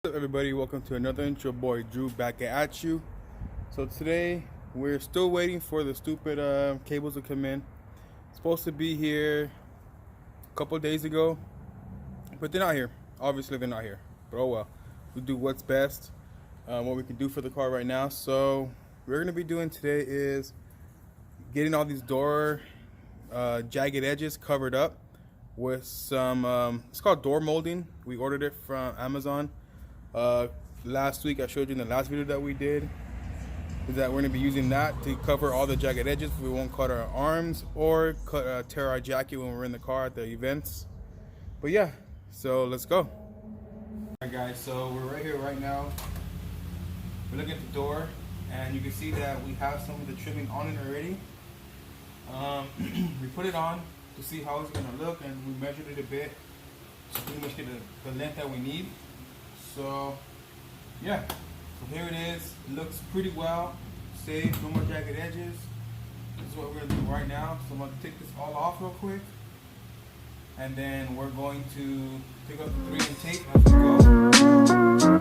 What's up, everybody? Welcome to another intro. Boy Drew back at you. So today we're still waiting for the stupid cables to come in. Supposed to be here a couple days ago, but they're not here. Obviously they're not here, but oh well. We'll do what's best, what we can do for the car right now. So what we're gonna be doing today is getting all these door jagged edges covered up with some it's called door molding. We ordered it from Amazon. Last week I showed you in the last video that we did is that we're going to be using that to cover all the jagged edges. We won't cut our arms or tear our jacket when we're in the car at the events. But yeah, so let's go. Alright guys, so we're right here right now. We're looking at the door and you can see that we have some of the trimming on it already. We put it on to see how it's going to look, and we measured it a bit to pretty much get the length that we need. So yeah, so here it is. It looks pretty well. Safe, no more jagged edges. This is what we're gonna do right now. So I'm gonna take this all off real quick, and then we're going to pick up the 3M tape as we go.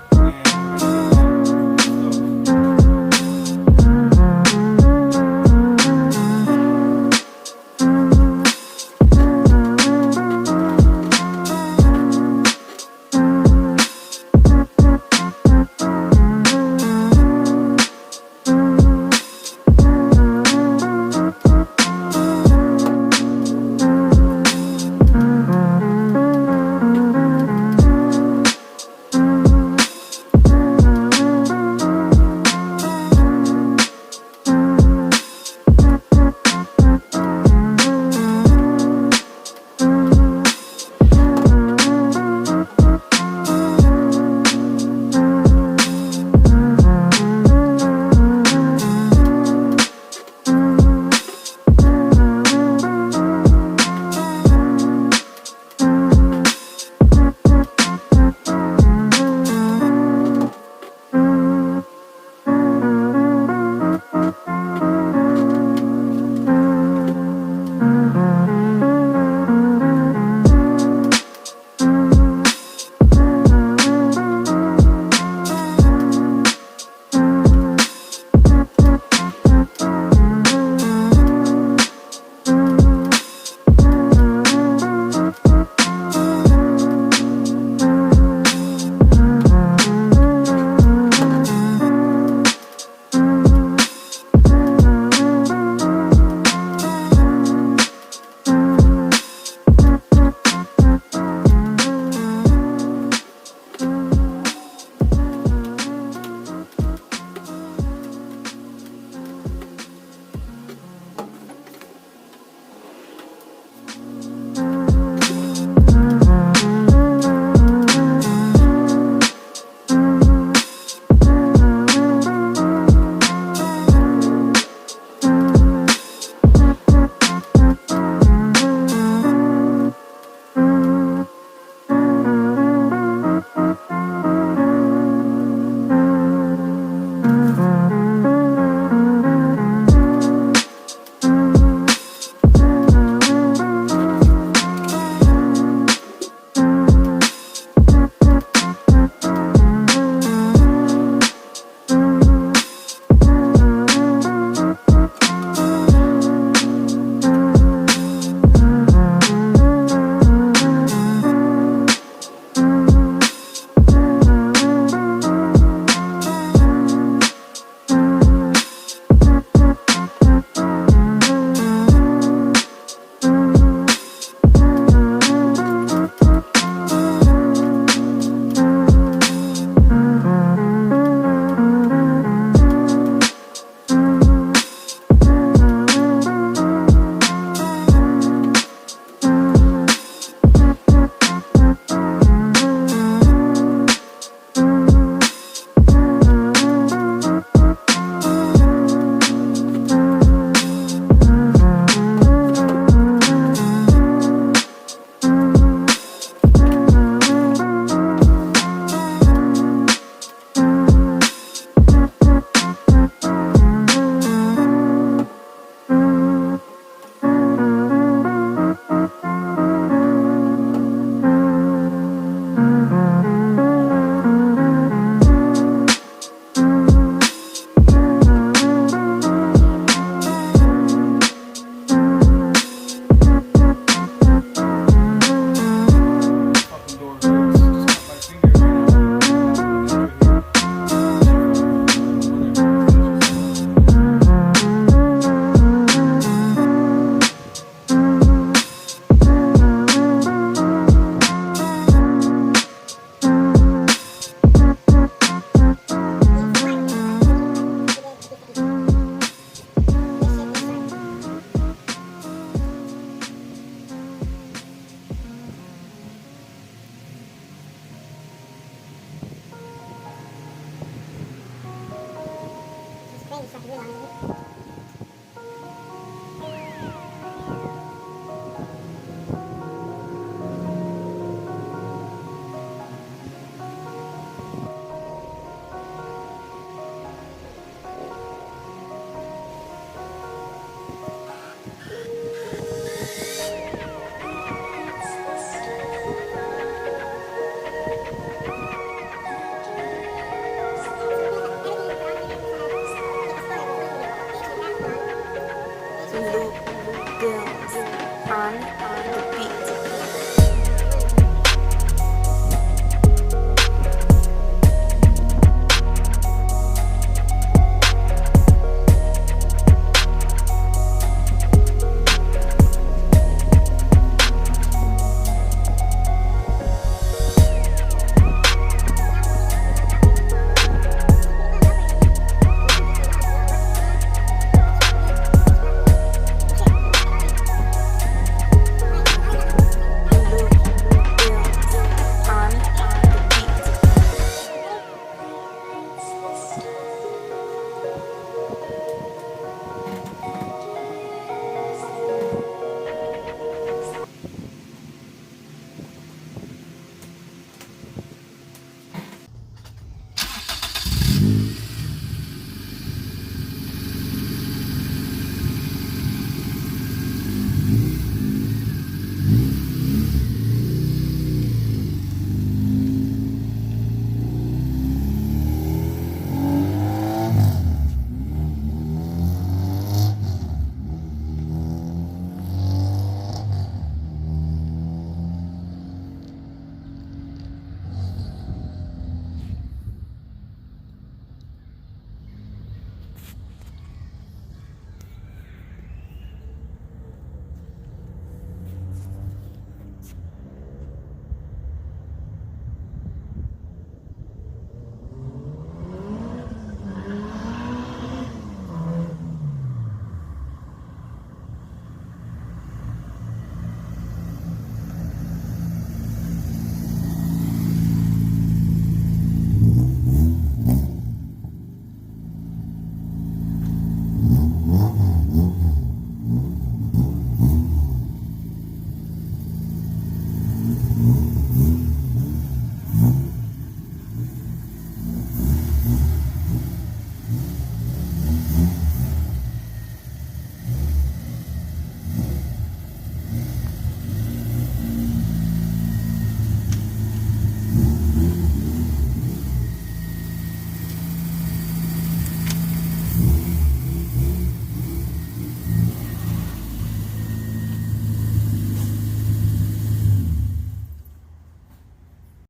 on the beat.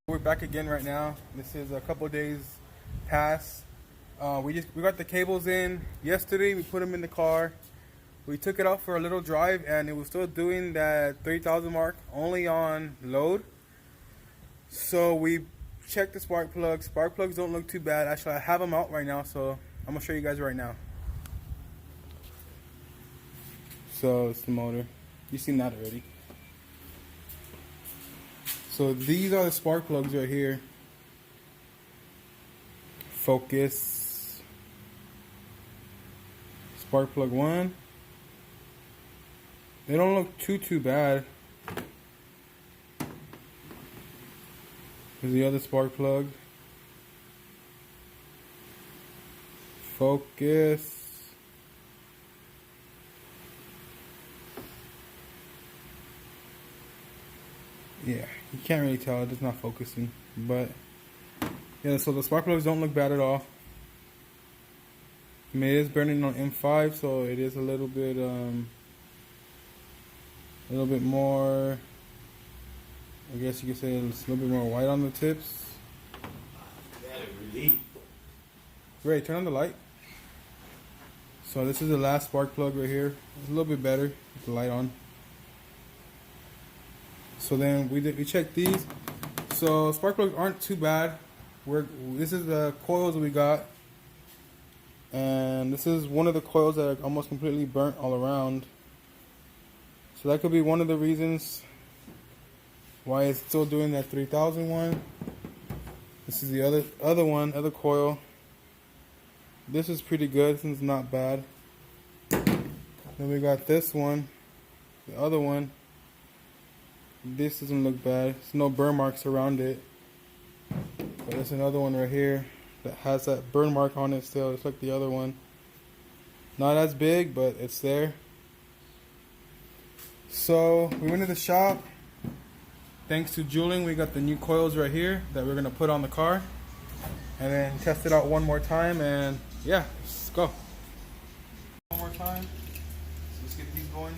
We're back again right now. This is a couple days past. We got the cables in yesterday. We put them in the car. We took it out for a little drive, and it was still doing that 3,000 mark only on load. So we checked the spark plugs. Spark plugs don't look too bad. Actually, I have them out right now, so I'm gonna show you guys right now. So it's the motor. You've seen that already. So these are the spark plugs right here. Focus. Spark plug 1. They don't look too bad. Here's the other spark plug. Focus. Yeah, you can't really tell, it's not focusing, but yeah, so the spark plugs don't look bad at all. I mean, it is burning on M5, so it is a little bit more, I guess you could say it's a little bit more white on the tips. Ray, turn on the light. So this is the last spark plug right here. It's a little bit better with the light on. So then we checked these. So spark plugs aren't too bad. This is the coils we got, and this is one of the coils that are almost completely burnt all around. So that could be one of the reasons why it's still doing that 3,000 one. This is the other coil. This is pretty good. This one's not bad. Then we got this one, the other one. This doesn't look bad. There's no burn marks around it. But there's another one right here that has that burn mark on it still. It's like the other one. Not as big, but it's there. So we went to the shop. Thanks to Julian, we got the new coils right here that we're gonna put on the car, and then test it out one more time. And yeah, let's go. One more time. So let's get these going.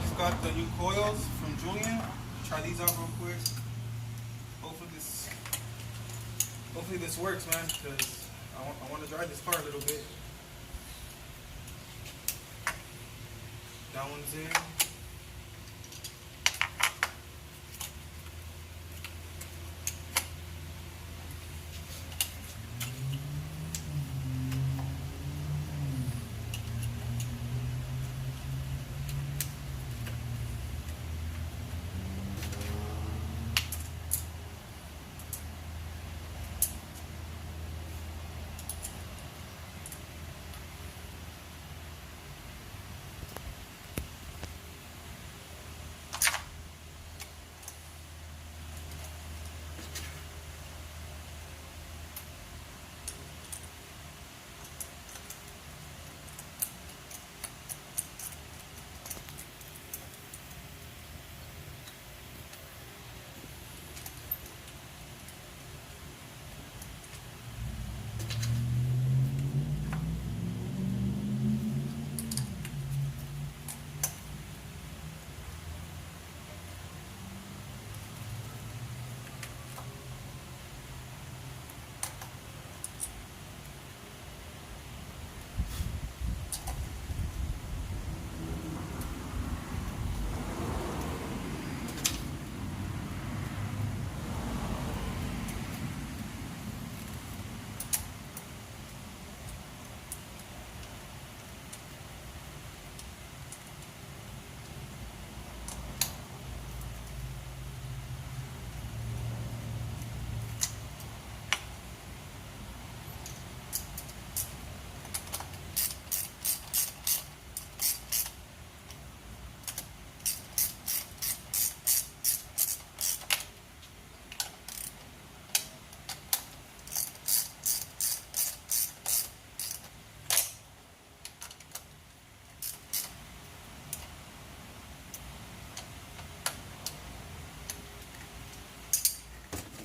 Just got the new coils from Julian. Try these out real quick. Hopefully this works, man, because I want to drive this car a little bit. That one's in.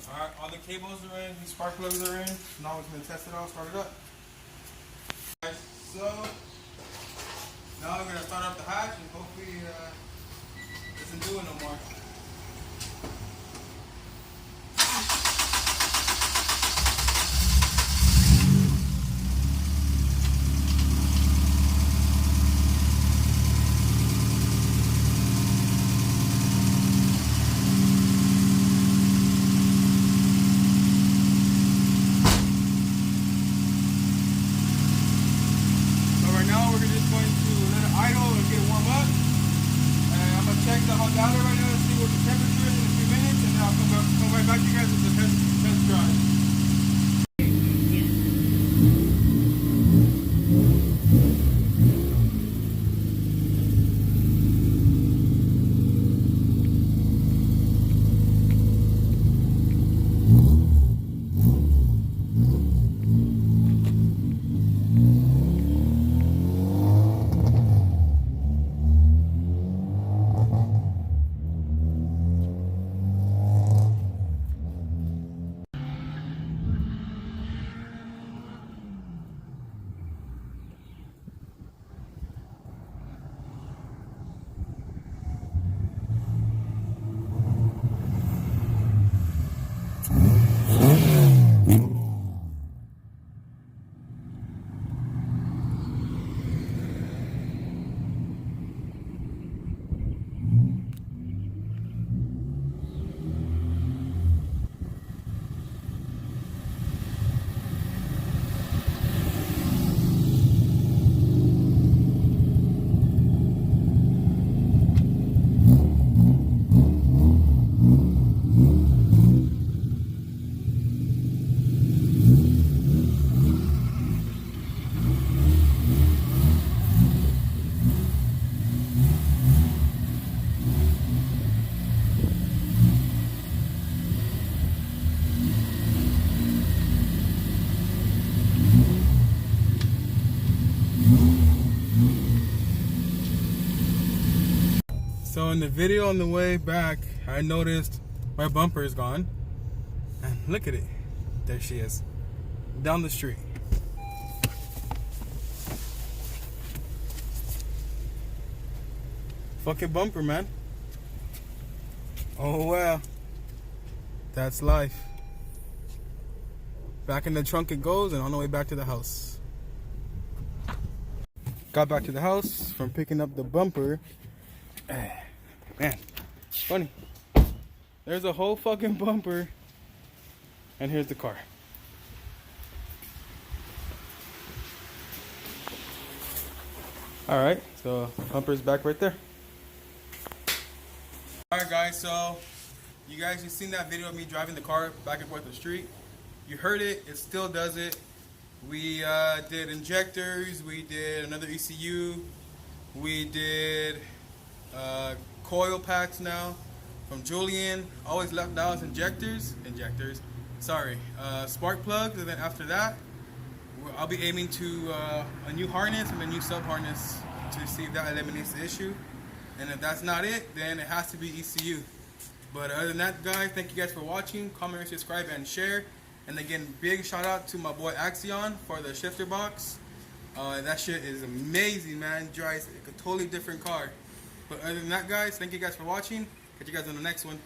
Alright, all the cables are in, these spark plugs are in. Now we're going to test it out, start it up. Alright, so now we're going to start up the hatch and hopefully it doesn't do it no more. Check the hot data right now to see what the temperature is in a few minutes, and then I'll come right back to you guys with the test drive. So in the video on the way back, I noticed my bumper is gone. And look at it. There she is. Down the street. fucking bumper, man. Oh well, that's life. Back in the trunk it goes, and on the way back to the house. Got back to the house from picking up the bumper. Man, funny. There's a whole fucking bumper, and here's the car. All right, so bumper's back right there. All right, guys. So you guys just seen that video of me driving the car back and forth the street. You heard it. It still does it. We did injectors. We did another ECU. We did coil packs now from Julian. Always left out injectors. Sorry, spark plugs, and then after that, I'll be aiming to a new harness and a new sub harness to see if that eliminates the issue. And if that's not it, then it has to be ECU. But other than that, guys, thank you guys for watching. Comment, subscribe, and share. And again, big shout out to my boy Axion for the shifter box. That shit is amazing, man. Drives like a totally different car. But other than that, guys, thank you guys for watching. Catch you guys on the next one.